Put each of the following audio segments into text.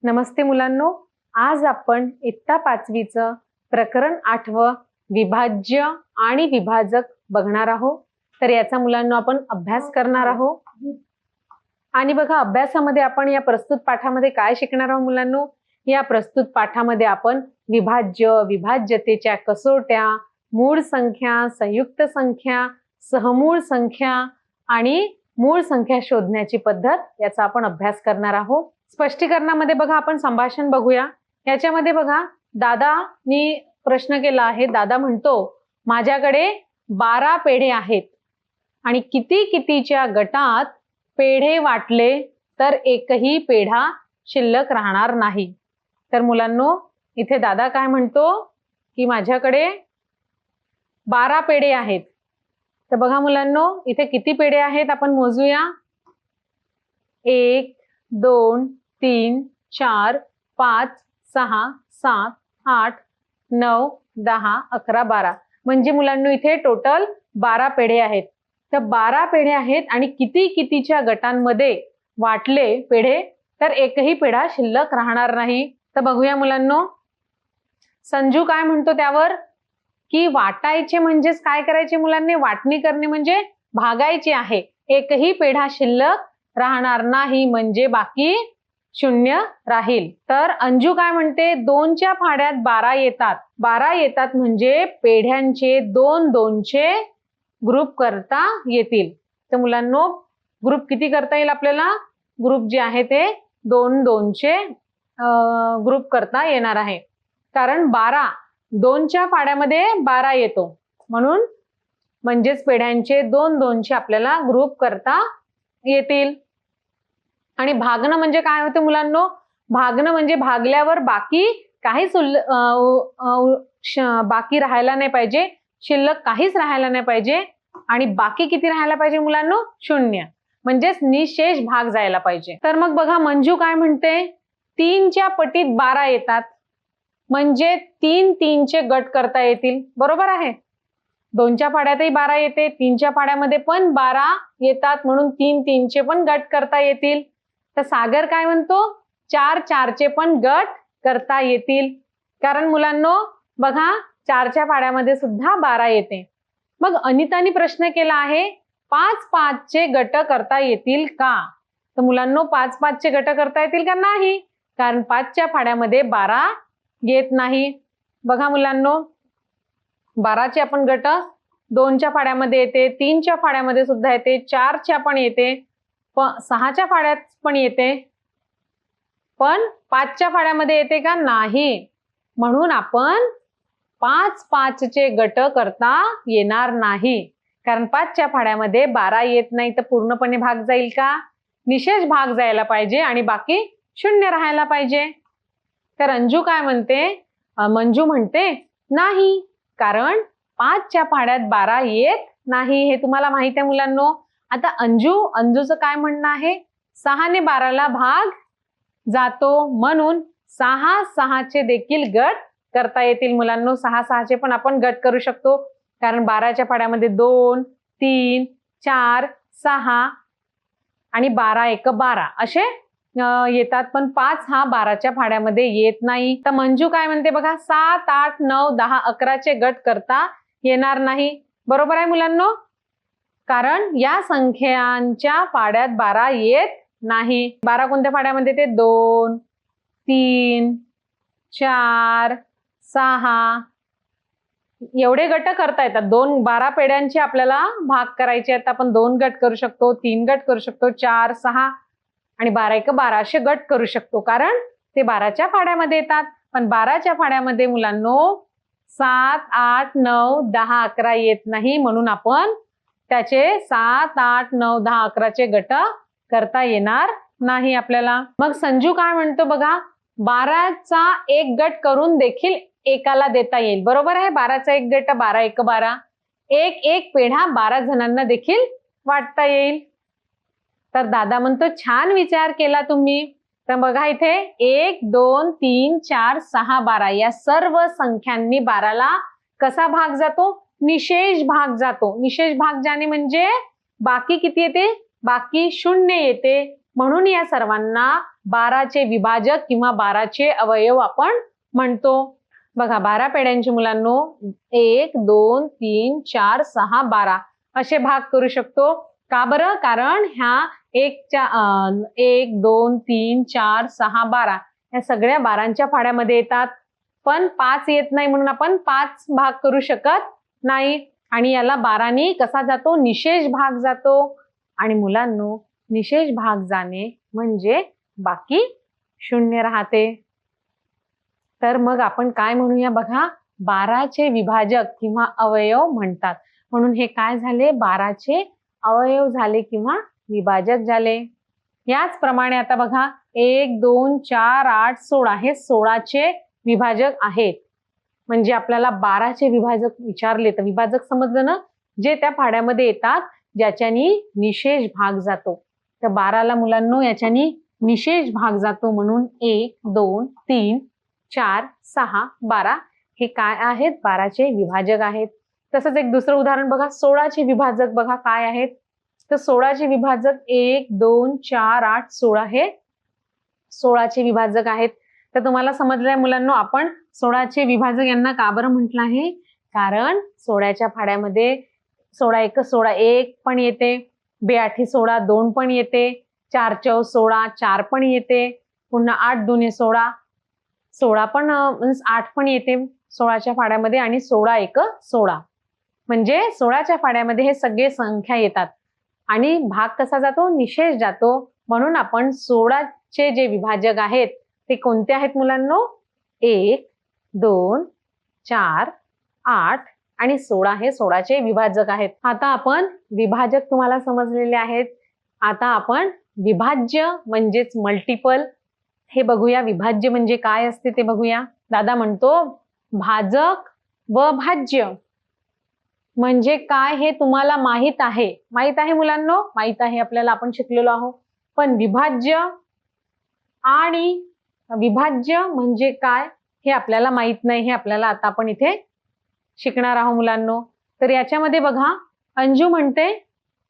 नमस्ते मुलांनो, आज आपण इयत्ता 5वीचं प्रकरण 8वं विभाज्य आणि विभाजक बघणार आहोत। तर याचा मुलांनो आपण अभ्यास करणार आहोत। आणि बघा, अभ्यासामध्ये आपण या प्रस्तुत पाठामध्ये काय शिकणार आहोत मुलांनो? या प्रस्तुत पाठामध्ये आपण विभाज्य, विभाज्यतेच्या कसोट्या, मूळ संख्या, संयुक्त संख्या, सहमूळ संख्या आणि मूळ संख्या शोधण्याची पद्धत याचा आपण अभ्यास करणार आहोत। स्पष्टीकरणामध्ये बघा, आपण संभाषण बघूया। याच्यामध्ये बघा, दादानी प्रश्न केला आहे। दादा म्हणतो, माझ्याकडे 12 पेढे आहेत आणि कितीच्या गटात पेढे वाटले तर एकही पेढा शिल्लक राहणार नाही। तर मुलांनो, इथे दादा काय म्हणतो की माझ्याकडे 12 पेढे आहेत। तर बघा मुलांनो, इथे किती पेढे आहेत आपण मोजूया। 1 2 3 4 5 6 7 8 9 10 11 12 म्हणजे मुलांनो इथे टोटल 12 पेढे आहेत। तर 12 पेढे आहेत आणि कितीच्या गटांमध्ये वाटले पेढे तर एकही पेढा शिल्लक राहणार नाही। तर बघूया मुलांनो, संजू काय म्हणतो त्यावर की वाटायचे म्हणजेच काय करायचे मुलांनी? वाटणी करणे म्हणजे भागायचे आहे। एकही पेढा शिल्लक राहणार नाही म्हणजे बाकी शून्य राहील। तर अंजू काय म्हणते? 2च्या फाड्यात 12 येतात। 12 येतात म्हणजे पेढ्यांचे 2चे ग्रुप करता येतील। तर मुलांनो, ग्रुप किती करता येईल आपल्याला? ग्रुप जे आहे ते 2चे ग्रुप करता येणार आहे। कारण 2च्या फाड्यामध्ये 12 येतो म्हणून म्हणजेच पेढ्यांचे 2चे आपल्याला ग्रुप करता येतील। आणि भागणं म्हणजे काय होते मुलांनो? भागणं म्हणजे भागल्यावर बाकी काहीच बाकी राहायला नाही पाहिजे, शिल्लक काहीच राहायला नाही पाहिजे। आणि बाकी किती राहायला पाहिजे मुलांनो? 0 म्हणजेच निशेष भाग जायला पाहिजे। तर मग बघा, मंजू काय म्हणते? 3च्या पटीत 12 येतात म्हणजे 3चे गट करता येतील, बरोबर आहे। 2च्या फाड्यातही 12 येते, 3च्या फाड्यामध्ये पण 12 येतात म्हणून 3चे पण गट करता येतील। तर सागर काय म्हणतो? 4चे पण गट करता येतील। कारण मुलांनो बघा, 4च्या फाड्यामध्ये सुद्धा 12 येते। मग अनितानी प्रश्न केला आहे, 5चे गट करता येतील का? तर मुलांनो, 5चे गट करता येतील का? नाही, कारण 5च्या फाड्यामध्ये 12 येत नाही। बघा मुलांनो, 12चे आपण गट 2च्या फाड्यामध्ये येते, 3च्या फाड्यामध्ये सुद्धा येते, 4च्या पण येते, 6च्या फाड्यात पण येते, पण 5च्या फाड्यामध्ये येते का? नाही। म्हणून आपण 5चे गट करता येणार नाही, कारण 5च्या फाड्यामध्ये 12 येत नाही। तर पूर्णपणे भाग जाईल का? निशेष भाग जायला पाहिजे आणि बाकी 0 राहायला पाहिजे। तर अंजू काय म्हणते? मंजू म्हणते नाही, कारण 5च्या फाड्यात 12 येत नाही, हे तुम्हाला माहित आहे मुलांनो। आता अंजूचं काय म्हणणं आहे? 6ने 12ला भाग जातो म्हणून 6चे देखील गट करता येतील मुलांनो। 6चे पण आपण गट करू शकतो, कारण 12च्या फाड्यामध्ये 2 3 4 6 आणि 12 1 12 असे येतात, पण 5 हा 12च्या फाड्यामध्ये येत नाही। तर मंजू काय म्हणते बघा, 7 8 9 10 11चे गट करता येणार नाही, बरोबर आहे मुलांनो। कारण या संख्यांच्या फाड्यात 12 येत नाही। 12 कोणत्या फाड्यामध्ये येते? 2 3 4 6 एवढे गट करता येतात। 12 पेढ्यांचे आपल्याला भाग करायचे आहेत, आपण 2 गट करू शकतो, 3 गट करू शकतो, 4 6 आणि 12 1 12 असे गट करू शकतो, कारण ते 12च्या फाड्यामध्ये येतात। पण 12च्या फाड्यामध्ये मुलांनो 7 8 9 10 11 येत नाही, म्हणून आपण त्याचे 7 8 9 10 11चे गट करता येणार नाही आपल्याला। मग संजू काय म्हणतो बघा, 12चा एक गट करून देखील एकाला देता येईल, बरोबर आहे। 12चा एक गट 12 1 12, एक पेढा 12 जणांना देखील वाटता येईल। तर दादा म्हणतो, छान विचार केला तुम्ही। तर बघा, इथे 1 2 3 4 6 12 या सर्व संख्यांनी 12ला कसा भाग जातो? निशेष भाग जातो। निशेष भाग जाणे म्हणजे बाकी किती येते? बाकी 0 येते, म्हणून या सर्वांना 12चे विभाजक किंवा 12चे अवयव आपण म्हणतो. बघा 12 पेढ्यांची मुलांनो 1 2 3 4 6 12 असे भाग करू शकतो. का बरं? कारण ह्या 1 2 3 4 6 12 या सगळ्या 12च्या फाड्यामध्ये येतात, पण 5 येत नाही म्हणून आपण 5 भाग करू शकत नाही. आणि याला 12नी कसा जातो? निशेष भाग जातो. आणि मुलांनो निशेष भाग जाणे म्हणजे बाकी 0 राहते. तर मग आपण काय म्हणूया बघा, 12चे विभाजक किंवा अवयव म्हणतात. म्हणून हे काय झाले? 12चे अवयव झाले किंवा विभाजक झाले. याचप्रमाणे आता बघा 1 2 4 8 16 हे 16चे विभाजक आहेत. म्हणजे आपल्याला 12चे विभाजक विचारले तर विभाजक समजलं ना, जे त्या फाड्यामध्ये येतात ज्याच्यानी निशेष भाग जातो. तर 12ला मुलांनो याच्यानी निशेष भाग जातो म्हणून 1 2 3 4 6 12 हे काय आहेत? 12चे विभाजक आहेत. तसंच एक दुसरं उदाहरण बघा, 16चे विभाजक बघा काय आहेत? तर 16चे विभाजक 1 2 4 8 16 हे 16चे विभाजक आहेत. तर तुम्हाला समजलंय मुलांनो आपण 16चे विभाजक यांना का बरं म्हटलं आहे? कारण 16च्या फाड्यामध्ये 16 1 16 1 पण येते, 2 8 16 2 पण येते, 4 4 16 4 पण येते, पुन्हा 8 2 16 16 पण 8 पण येते 16च्या फाड्यामध्ये आणि 16 1 16 म्हणजे 16च्या फाड्यामध्ये हे सगळे संख्या येतात. आणि भाग कसा जातो? निशेष जातो. म्हणून आपण 16चे जे विभाजक आहेत ते कोणते आहेत मुलांनो? 1 2 4 8 आणि 16 हे 16चे विभाजक आहेत. आता आपण विभाजक तुम्हाला समजलेले आहेत. आता आपण विभाज्य म्हणजेच मल्टिपल हे बघूया. विभाज्य म्हणजे काय असते ते बघूया. दादा म्हणतो भाजक व भाज्य म्हणजे काय हे तुम्हाला माहित आहे. माहित आहे मुलांनो? माहित आहे आपल्याला, आपण शिकलेलो आहोत. पण विभाज्य आणि विभाज्य म्हणजे काय हे आपल्याला माहित नाही. हे आपल्याला आता आपण इथे शिकणार आहोत मुलांनो. तर याच्यामध्ये बघा अंजू म्हणते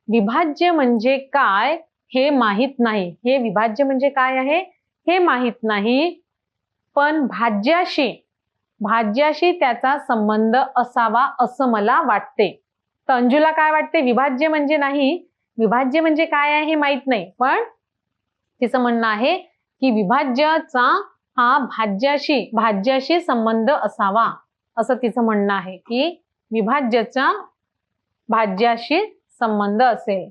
विभाज्य म्हणजे काय हे माहित नाही. हे विभाज्य म्हणजे काय आहे हे माहित नाही, पण भाज्याशी त्याचा संबंध असावा असं मला वाटते. तर अंजूला काय वाटते? विभाज्य म्हणजे नाही, विभाज्य म्हणजे काय आहे हे माहित नाही, पण तिचं म्हणणं आहे की विभाज्याचा हा भाज्याशी संबंध असावा असं तिचं म्हणणं आहे की विभाज्याचा भाज्याशी संबंध असेल,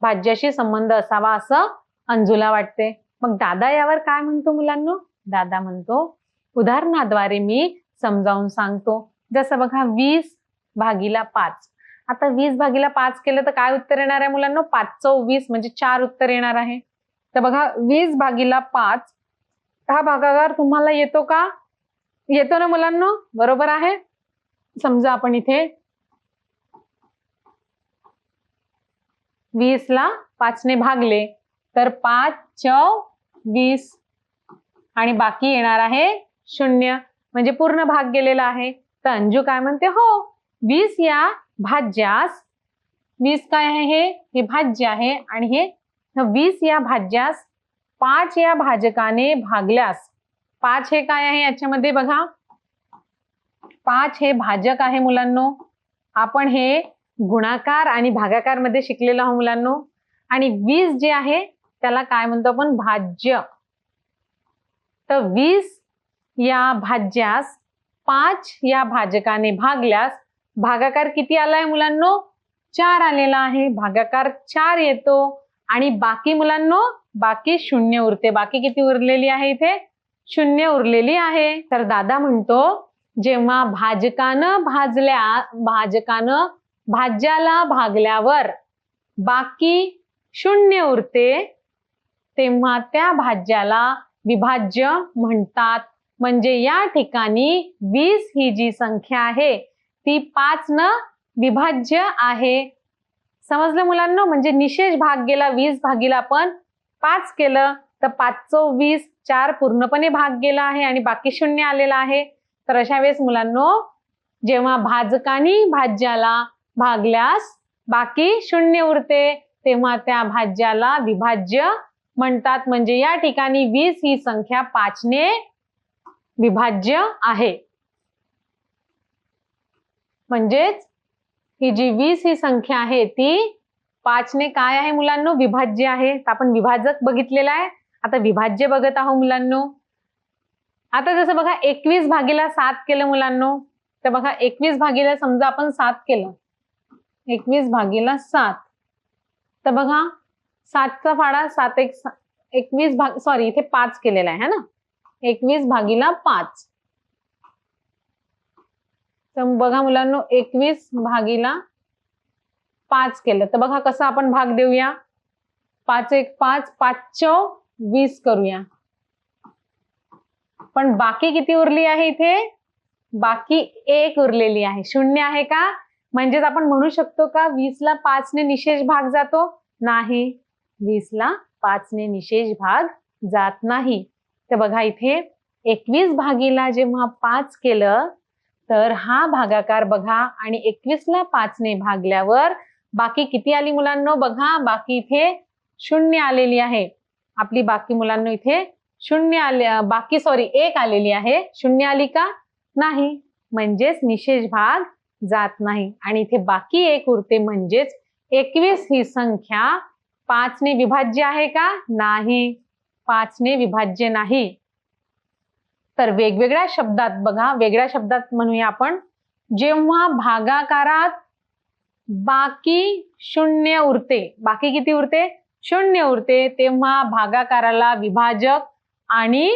भाज्याशी संबंध असावा असं अंजूला वाटते. मग दादा यावर काय म्हणतो मुलांनो? दादा म्हणतो उदाहरणाद्वारे मी समजावून सांगतो. जसं बघा 20/5. आता 20/5 केलं तर काय उत्तर येणार आहे मुलांनो? 5 × 20 म्हणजे 4 उत्तर येणार आहे. तर बघा 20/5 हा भागाकार तुम्हाला येतो का? येतो ना मुलांनो? बरोबर आहे. समजा आपण इथे 20ला 5ने भागले तर 5 × 20 आणि बाकी येणार आहे 0 म्हणजे पूर्ण भाग गेलेला आहे. तर अंजू काय म्हणते? हो 20 या भाज्यास, 20 काय आहे? हे भाज्य आहे आणि हे 20 या भाज्यास 5 या भाजकाने भागल्यास, 5 हे काय आहे याच्यामध्ये बघा, 5 हे भाजक आहे मुलांनो. आपण हे गुणाकार आणि भागाकार मध्ये शिकलेलो आहोत मुलांनो. आणि 20 जे आहे त्याला काय म्हणतो आपण? भाज्य. तर 20 या भाज्यास 5 या भाजकाने भागल्यास भागाकार किती आलाय मुलांनो? 4 आलेला आहे. भागाकार 4 येतो आणि बाकी मुलांनो बाकी 0 उरते. बाकी किती उरलेली आहे इथे? 0 उरलेली आहे. तर दादा म्हणतो जेव्हा भाजकानं भाज्याला भागल्यावर बाकी 0 उरते तेव्हा त्या भाज्याला विभाज्य म्हणतात. म्हणजे या ठिकाणी 20 ही जी संख्या आहे ती 5 न विभाज्य आहे. समजलं मुलांनो? म्हणजे निशेष भाग गेला 20 आपण 5 केलं तर 5 × 20 4 पूर्णपणे भाग गेला आहे आणि बाकी 0 आलेला आहे. तर अशा वेळेस मुलांनो जेव्हा भाजकानी भाज्याला भागल्यास बाकी 0 उरते तेव्हा त्या भाज्याला विभाज्य म्हणतात. म्हणजे या ठिकाणी 20 ही संख्या 5 ने विभाज्य आहे. म्हणजेच ही जी 20 ही संख्या आहे ती 5 ने काय आहे मुलांनो, विभाज्य आहे. आपण विभाजक बघितलेला आहे, आता विभाज्य बघत आहोत मुलांनो. आता जसं बघा 21 भागीला 7 केलं मुलांनो, तर बघा 21 भागीला समजा आपण 7 केलं, 21 भागीला 7, तर बघा 7चा फाडा 7 एक 21 भाग सॉरी इथे 5 केलेला आहे ना, 21 भागीला 5. तर बघा मुलांनो 21 भागीला 5 केलं, तर बघा कसं आपण भाग देऊया. 5 एक 5, 5 चौ 20 करूया. पण बाकी किती उरली आहे इथे, बाकी 1 उरलेली आहे. 0 आहे का, म्हणजेच आपण म्हणू शकतो का 20 ला 5 ने निशेष भाग जातो, नाही. 20 ला 5 ने निशेष भाग जात नाही. तर बघा इथे 21 भागीला जेव्हा 5 केलं तर हा भागाकार बघा, आणि 21 ला 5 ने भागल्यावर बाकी किती आली मुलांनो, बघा बाकी इथे 0 आलेली आहे. आपली बाकी मुलांनो इथे 0 आले, बाकी सॉरी 1 आलेली आहे. 0 आली का, नाही. म्हणजेच निशेष भाग जात नाही आणि इथे बाकी 1 उरते. म्हणजेच 21 ही संख्या 5 ने विभाज्य आहे का, नाही. 5 ने विभाज्य नाही. तर वेगवेगळ्या शब्दात बघा, वेगळ्या शब्दात म्हणूया आपण, जेव्हा भागाकारात बाकी 0 उरते, बाकी किती उरते, 0 उरते, तेव्हा भागाकाराला विभाजक आणि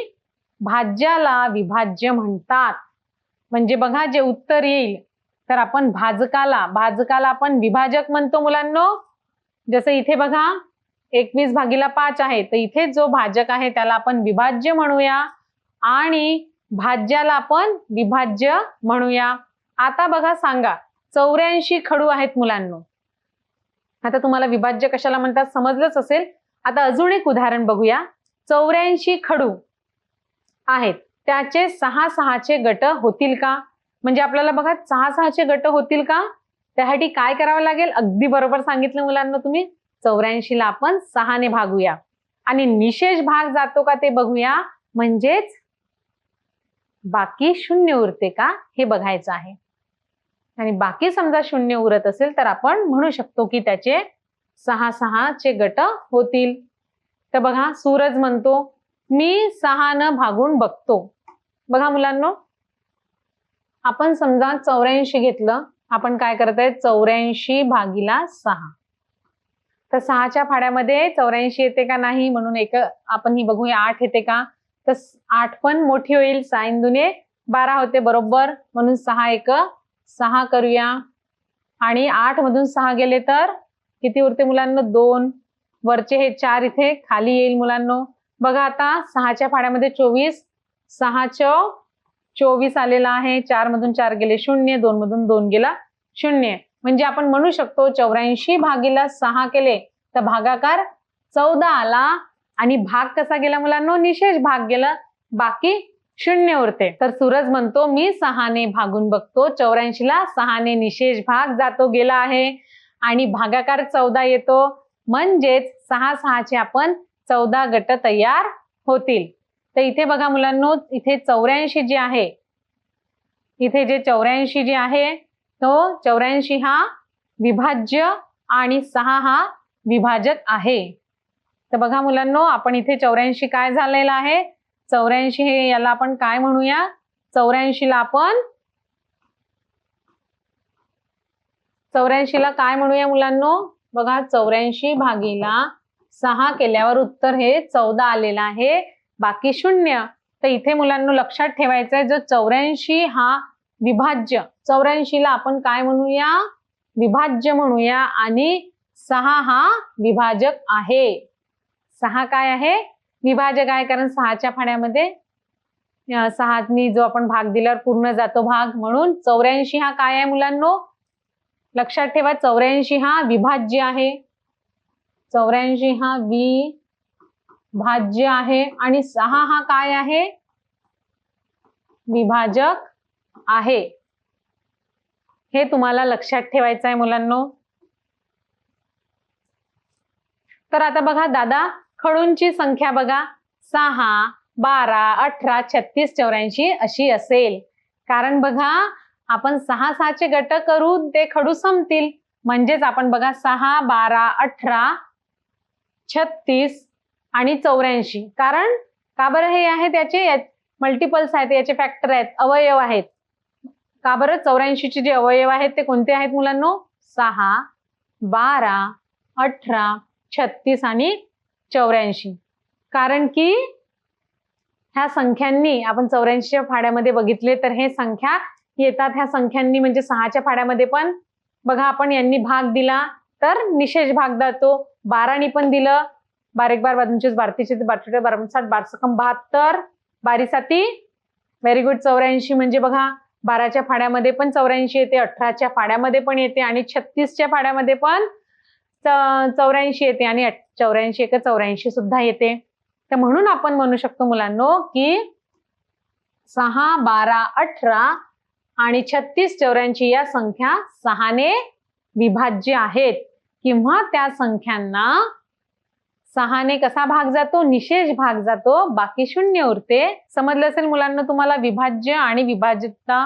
भाज्याला विभाज्य म्हणतात. म्हणजे बघा जे उत्तर येईल तर आपण भाजकाला आपण विभाजक म्हणतो मुलांनो. जसं इथे बघा 21 भागीला 5 आहे, तर इथे जो भाजक आहे त्याला आपण विभाज्य म्हणूया आणि भाज्याला आपण विभाज्य म्हणूया. आता बघा सांगा, 84 खडू आहेत मुलांनो. आता तुम्हाला विभाज्य कशाला म्हणतात समजलंच असेल. आता अजून एक उदाहरण बघूया. 84 खडू आहेत, त्याचे 6-6चे गट होतील का, म्हणजे आपल्याला बघा 6-6चे गट होतील का, त्यासाठी काय करावं लागेल, अगदी बरोबर सांगितलं मुलांना तुम्ही. 84 ला आपण 6 ने भागूया आणि निशेष भाग जातो का ते बघूया. म्हणजेच बाकी 0 उरते का हे बघायचं आहे. आणि बाकी समजा 0 उरत असेल तर आपण म्हणू शकतो की त्याचे 6-6चे गट होतील. तर बघा सूरज म्हणतो मी 6 न भागून बघतो. बघा मुलांनो, आपण समजा 84 घेतलं, आपण काय करत आहे, 84 भागीला 6, तर 6च्या फाड्यामध्ये 84 येते का, नाही. म्हणून एक आपण ही बघूया 8 येते का, तर 8 पण मोठी होईल. 6 दुने 12 होते बरोबर, म्हणून 6 एक 6 करूया आणि 8 मधून 6 गेले तर किती उरते मुलांनो, 2. वरचे हे 4 इथे खाली येईल मुलांनो. बघा आता 6च्या फाड्यामध्ये 24, 6 चौ 24 आलेला आहे. 4 मधून 4 गेले 0, 2 मधून 2 गेला 0. म्हणजे आपण म्हणू शकतो 84 भागीला 6 केले तर भागाकार 14 आला आणि भाग कसा गेला मुलांनो, निशेष भाग गेला, बाकी 0 उरते. तर सूरज म्हणतो मी 6 ने भागून बघतो. 84 ला 6 ने निशेष भाग जातो गेला आहे आणि भागाकार 14 येतो. म्हणजेच 6-6चे आपण 14 गट तयार होतील. तर इथे बघा मुलांनो, इथे 84 जे आहे, इथे जे 84 जे आहे तो 84 हा विभाज्य आणि 6 हा विभाजक आहे. तर बघा मुलांनो, आपण इथे 84 काय झालेला आहे, 84 हे याला आपण काय म्हणूया, 84 ला आपण 84 ला काय म्हणूया मुलांनो, बघा 84 भागीला 6 केल्यावर उत्तर हे 14 आलेलं आहे, बाकी 0. तर इथे मुलांनो लक्षात ठेवायचं आहे, जो 84 हा विभाज्य, 84 ला आपण काय म्हणूया, विभाज्य म्हणूया आणि 6 हा विभाजक आहे. 6 काय आहे, विभाजक आहे, कारण 6च्या फाड्यामध्ये 6नी जो आपण भाग दिल्यावर पूर्ण जातो भाग, म्हणून 84 हा काय आहे मुलांनो, लक्षात ठेवा 84 हा विभाज्य आहे. 84 हा विभाज्य आहे आणि 6 हा काय आहे, विभाजक आहे. हे तुम्हाला लक्षात ठेवायचं आहे मुलांनो. तर आता बघा दादा, खडूंची संख्या बघा 6, 12, 18, 36, 84 अशी असेल. कारण बघा आपण 6 6चे गट करू ते खडू संपतील. म्हणजेच आपण बघा 6, 12, 18, 36 आणि 84. कारण का बरं हे आहे, त्याचे मल्टिपल्स आहेत, याचे फॅक्टर आहेत, अवयव आहेत. का बरं 84चे जे अवयव आहेत ते कोणते आहेत मुलांनो? 6, 12, 18, 36 आणि 84. कारण की ह्या संख्यांनी आपण 84च्या फाड्यामध्ये बघितले तर हे संख्या येतात ह्या संख्यांनी, म्हणजे 6च्या फाड्यामध्ये पण बघा आपण यांनी भाग दिला तर निशेष भाग जातो. 12नी पण दिलं, 12 12 25 12 30 12 12 60 12 72, 12 7 व्हेरी गुड 84. म्हणजे बघा 12च्या फाड्यामध्ये पण 84 येते, 18च्या फाड्यामध्ये पण येते आणि 36च्या फाड्यामध्ये पण 84 येते आणि 84 एक 84 सुद्धा येते. तर म्हणून आपण म्हणू शकतो मुलांनो की 6, 12, 18 आणि 36, 84 या संख्या 6ने विभाज्य आहेत किंवा त्या संख्यांना 6ने कसा भाग जातो? निशेष भाग जातो, बाकी शून्य उरते. समजलं असेल मुलांना तुम्हाला विभाज्य आणि विभाज्यता,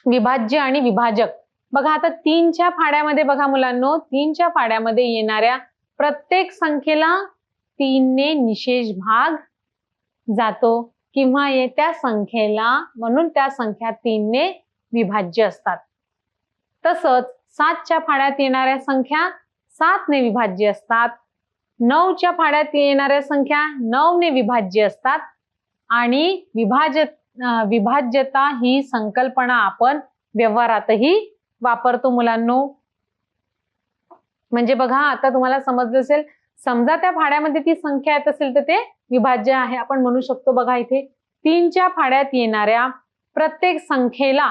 विभाज्य आणि विभाजक. बघा आता 3च्या फाड्यामध्ये बघा मुलांनो, 3च्या फाड्यामध्ये येणाऱ्या प्रत्येक संख्येला 3ने निशेष भाग जातो किंवा त्या संख्येला, म्हणून त्या संख्या 3ने विभाज्य असतात. तसंच 7च्या फाड्यात येणाऱ्या संख्या 7ने विभाज्य असतात. 9च्या फाड्यात येणाऱ्या संख्या 9ने विभाज्य असतात. आणि विभाज्यता ही संकल्पना आपण व्यवहारातही वापरतो मुलांनो. म्हणजे बघा आता तुम्हाला समजलं असेल, समजा त्या फाड्यामध्ये ती संख्या येत असेल तर ते विभाज्य आहे. आपण म्हणू शकतो बघा इथे 3च्या फाड्यात येणाऱ्या प्रत्येक संख्येला,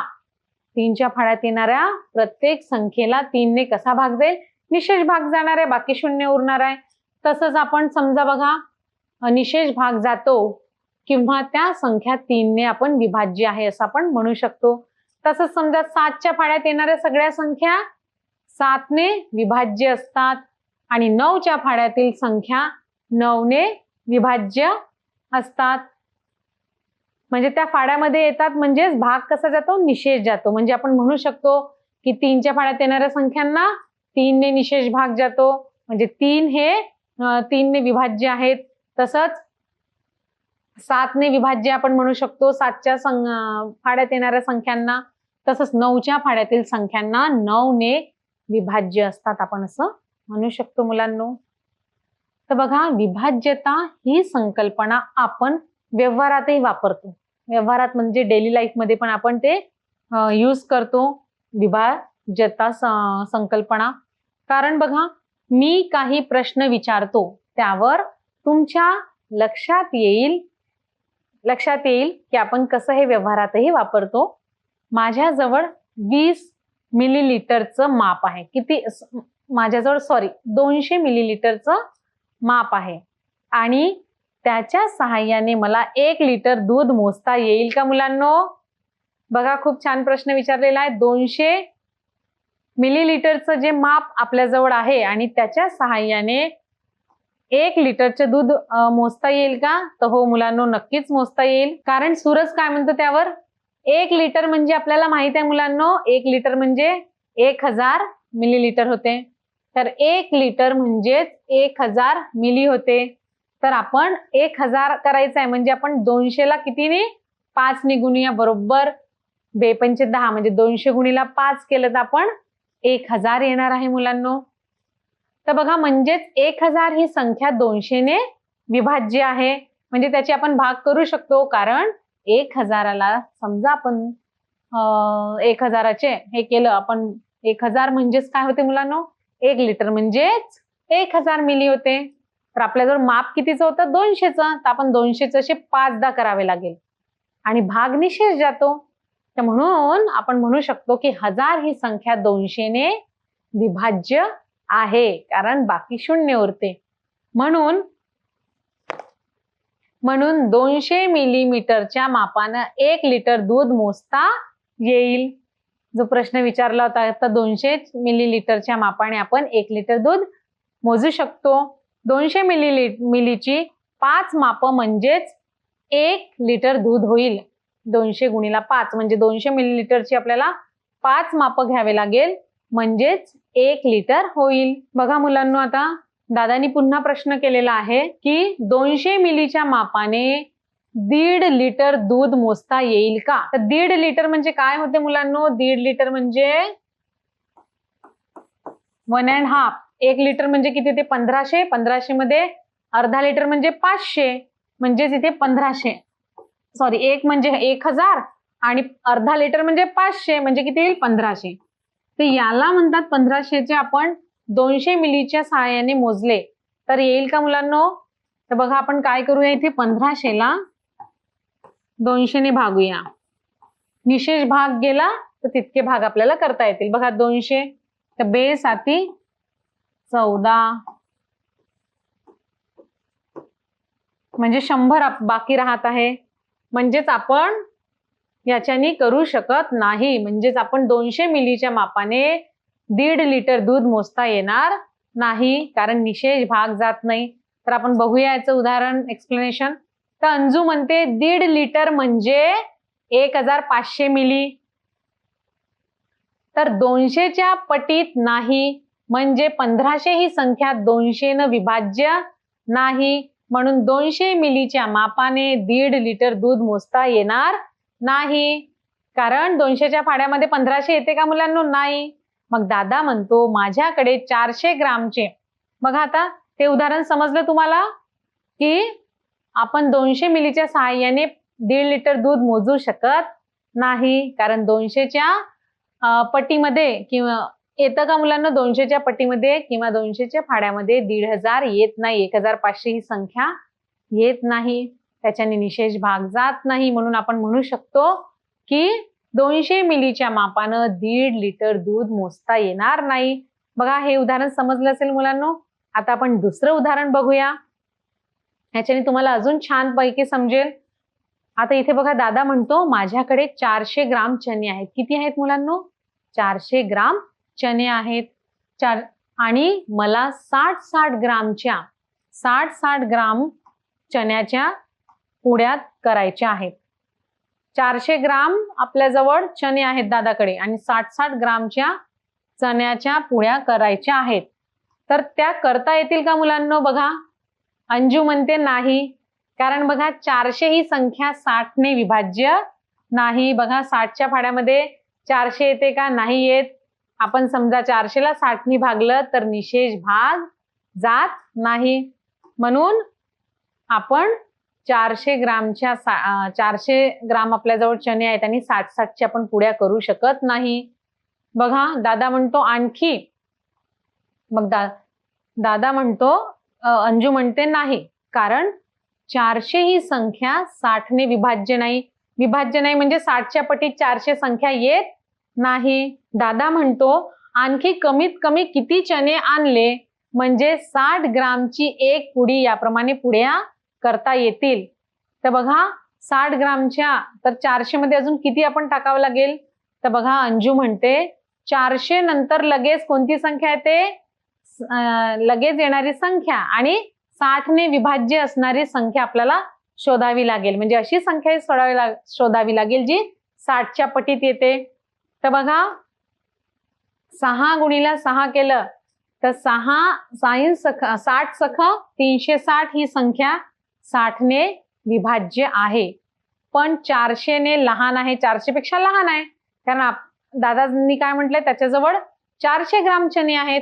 3च्या फाड्यात येणाऱ्या प्रत्येक संख्येला 3ने कसा भाग जाईल? निशेष भाग जाणार आहे, बाकी शून्य उरणार आहे. तसंच आपण समजा बघा निशेष भाग जातो किंवा त्या संख्या 3ने आपण विभाज्य आहे असं आपण म्हणू शकतो. तसंच समजा 7च्या फाड्यात येणाऱ्या सगळ्या संख्या 7ने विभाज्य असतात आणि 9च्या फाड्यातील संख्या 9ने विभाज्य असतात. म्हणजे त्या फाड्यामध्ये येतात, म्हणजेच भाग कसा जातो? निशेष जातो. म्हणजे आपण म्हणू शकतो की 3च्या फाड्यात येणाऱ्या संख्यांना 3ने निशेष भाग जातो, म्हणजे 3 हे 3ने विभाज्य आहेत. तसंच 7ने विभाज्य आपण म्हणू शकतो 7च्या फाड्यात येणाऱ्या संख्यांना. तसंच 9च्या फाड्यातील संख्यांना 9ने विभाज्य असतात, आपण असं म्हणू शकतो मुलांनो. तर बघा विभाज्यता ही संकल्पना आपण व्यवहारातही वापरतो. व्यवहारात म्हणजे डेली लाईफ मध्ये पण आपण ते यूज करतो, विभाज्यता संकल्पना. कारण बघा मी काही प्रश्न विचारतो त्यावर तुमच्या लक्षात येईल की आपण कसं हे व्यवहारातही वापरतो. माझ्याजवळ 20 मिलीलिटरचं माप आहे. किती? माझ्याजवळ 200 मिलीलिटरचं माप आहे आणि त्याच्या सहाय्याने मला 1 लिटर दूध मोजता येईल का मुलांनो? बघा खूप छान प्रश्न विचारलेला आहे. 200 मिलीलिटरचं जे माप आपल्याजवळ आहे आणि त्याच्या सहाय्याने 1 लिटरचे दूध मोजता येईल का? तर हो मुलांनो, नक्कीच मोजता येईल. कारण सूरज काय म्हणतो त्यावर? 1 लिटर म्हणजे आपल्याला माहित आहे मुलांनो, 1 लिटर म्हणजे 1000 मिलीलिटर होते. तर 1 लिटर म्हणजेच 1000 मिली होते. तर आपण 1000 करायचं आहे म्हणजे आपण 200ला कितीने? 5ने गुणूया. बरोबर 2×5 = 10, म्हणजे 200 गुणिला 5 केलं तर आपण 1000 येणार आहे मुलांनो. तर बघा म्हणजेच 1000 ही संख्या 200ने विभाज्य आहे, म्हणजे त्याची आपण भाग करू शकतो. कारण 1000ला समजा आपण 1000चे हे केलं आपण, 1000 म्हणजेच काय होते मुलांनो? 1 लिटर म्हणजेच 1000 मिली होते. तर आपल्याजवळ माप कितीचं होतं? 200चं. तर आपण 200चं असे 5दा करावे लागेल आणि भाग निशेष जातो. तर म्हणून आपण म्हणू शकतो की 1000 ही संख्या 200ने विभाज्य आहे, कारण बाकी शून्य उरते. म्हणून 200 मिलीमीटरच्या मापानं 1 लिटर दूध मोजता येईल. जो प्रश्न विचारला होता, तर 200 मिलीलिटरच्या मापाने आपण 1 लिटर दूध मोजू शकतो. 200 मिलीची 5 मापं म्हणजेच 1 लिटर दूध होईल. 200 गुणिला 5 म्हणजे 200 मिलीलिटरची आपल्याला 5 मापं घ्यावे लागेल, म्हणजेच 1 लिटर होईल. बघा मुलांनो, आता दादानी पुन्हा प्रश्न केलेला आहे की 200 मिलीच्या मापाने 1.5 लिटर दूध मोजता येईल का? तर 1.5 लिटर म्हणजे काय होते मुलांनो? 1.5 लिटर म्हणजे 1.5. 1 लिटर म्हणजे किती ते? 1500. 1500 मध्ये अर्धा लिटर म्हणजे 500, म्हणजेच इथे 1500. सॉरी, 1 म्हणजे 1000 आणि अर्धा लिटर म्हणजे 500, म्हणजे किती येईल? 1500. तर याला म्हणतात 1500चे आपण 200 मिलीच्या सहाय्याने मोजले तर येईल का मुलांनो? तर बघा, आपण काय करूया, इथे 1500ला 200 ने भागूया. निशेष भाग गेला तर तितके भाग आपल्याला करता येतील. बघा, 200 तर 2 साती 14 म्हणजे 100 बाकी राहत आहे. म्हणजेच आपण याच्यानी करू शकत नाही. म्हणजेच आपण 200 मिलीच्या मापाने 1.5 लिटर दूध मोजता येणार नाही, कारण निशेष भाग जात नाही. तर आपण बघूया याचं उदाहरण, एक्सप्लेनेशन. तर अंजू म्हणते 1.5 लिटर म्हणजे 1500 मिली. तर 200च्या पटीत नाही, म्हणजे 1500 ही संख्या 200 न विभाज्य नाही, म्हणून 200 मिलीच्या मापाने 1.5 लिटर दूध मोजता येणार नाही. कारण 200च्या फाड्यामध्ये 1500 येते का मुलांनो? नाही. मग दादा म्हणतो माझ्याकडे 400 ग्रामचे. बघा, आता ते उदाहरण समजलं तुम्हाला की आपण 200 मिलीच्या सहाय्याने 1.5 लिटर दूध मोजू शकत नाही, कारण 200च्या पटीमध्ये किंवा येतं का मुलांना? 200च्या पटीमध्ये किंवा 200च्या फाड्यामध्ये 1500 येत नाही. 1500 ही संख्या येत नाही, त्याच्याने निशेष भाग जात नाही. म्हणून आपण म्हणू शकतो की 200 मिलीच्या मापानं 1.5 लिटर दूध मोजता येणार नाही. बघा, हे उदाहरण समजलं असेल मुलांनो. आता आपण दुसरं उदाहरण बघूया, ह्याच्याने तुम्हाला अजून छान पैकी समजेल. आता इथे बघा, दादा म्हणतो माझ्याकडे 400 ग्राम चणे आहेत. किती आहेत मुलांनो? 400 ग्राम चणे आहेत. आणि मला 60 ग्राम चण्याच्या पुड्यात करायच्या आहेत. 400 ग्राम आपल्याजवळ चणे आहेत दादाकडे आणि 60 ग्रामच्या चण्याच्या पुड्या करायच्या आहेत. तर त्या करता येतील का मुलांनो? बघा, अंजू म्हणते नाही, कारण बघा 400 ही संख्या 60 ने विभाज्य नाही. बघा, 60च्या फाड्यामध्ये 400 येते का? नाही येत. आपण समजा 400ला 60 ने भागलं तर निशेष भाग जात नाही, म्हणून आपण 400 ग्राम आपल्याजवळ चणे आहेत आणि 60 आपण पुड्या करू शकत नाही. बघा, दादा म्हणतो आणखी. मग दादा म्हणतो, अंजू म्हणते नाही, कारण 400 ही संख्या 60 ने विभाज्य नाही. विभाज्य नाही म्हणजे 60च्या पटीत 400 संख्या येत नाही. दादा म्हणतो आणखी कमीत कमी किती चणे आणले म्हणजे 60 ग्रामची 1 पुडी याप्रमाणे पुड्या करता येतील. तर बघा, 60 ग्रामच्या तर 400 मध्ये अजून किती आपण टाकावं लागेल? तर बघा, अंजू म्हणते 400 नंतर लगेच कोणती संख्या येते? लगेच येणारी संख्या आणि 60 ने विभाज्य असणारी संख्या आपल्याला शोधावी लागेल. म्हणजे अशी संख्या शोधावी लागेल जी 60च्या पटीत येते. तर बघा, 6 गुणिला 6 केलं तर 60 सख 360 ही संख्या 60 ने विभाज्य आहे. पण 400 ने लहान आहे, 400 पेक्षा लहान आहे, कारण दादांनी काय म्हटलंय, त्याच्याजवळ 400 ग्राम चणे आहेत.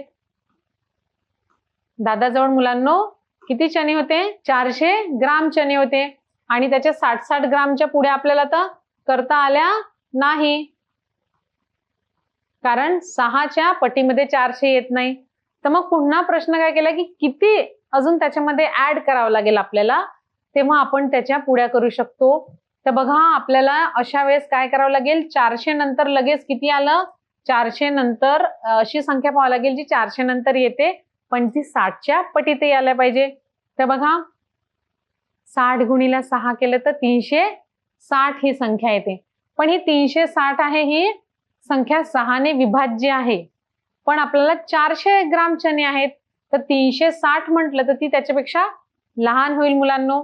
दादाजवळ मुलांनो किती चणे होते? 400 ग्राम चणे होते आणि त्याच्या 60 ग्रामच्या पुढे आपल्याला तर करता आल्या नाही, कारण 6च्या पटीमध्ये 400 येत नाही. तर मग पुन्हा प्रश्न काय केला की किती अजून त्याच्यामध्ये ऍड करावं लागेल आपल्याला, तेव्हा आपण त्याच्या पुड्या करू शकतो. तर बघा, आपल्याला अशा वेळेस काय करावं लागेल? 400 नंतर लगेच किती आलं? 400 नंतर अशी संख्या पाहावी लागेल जी 400 नंतर येते पण ती 60च्या पटीत यायला पाहिजे. तर बघा, 60 गुणिला 6 केलं तर 360 ही संख्या येते. पण ही 360 आहे, ही संख्या 6 ने विभाज्य आहे, पण आपल्याला 400 ग्राम चणे आहेत, तर 360 म्हटलं तर ती त्याच्यापेक्षा लहान होईल मुलांनो.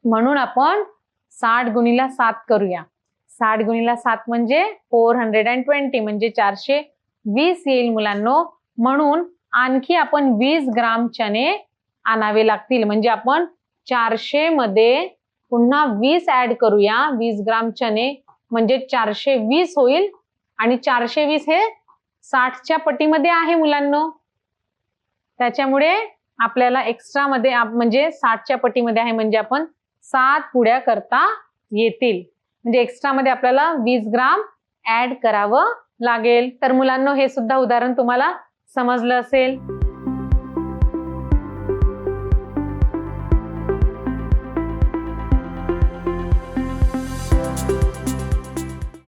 म्हणून आपण 60 गुणिला 7 करूया. 60 गुणिला 7 म्हणजे 420 म्हणजे 420 येईल मुलांनो. म्हणून आणखी आपण 20 ग्राम चणे आणावे लागतील. म्हणजे आपण 400 मध्ये पुन्हा 20 ऍड करूया. 20 ग्राम चणे म्हणजे 420 होईल. आणि 420 हे 60च्या पटीमध्ये आहे मुलांनो. त्याच्यामुळे आपल्याला एक्स्ट्रा मध्ये म्हणजे 60च्या पटीमध्ये आहे म्हणजे आपण 7 पुड्या करता येतील. म्हणजे एक्स्ट्रा मध्ये आपल्याला 20 ग्राम ऍड करावं लागेल. तर मुलांनो हे सुद्धा उदाहरण तुम्हाला समजलं असेल.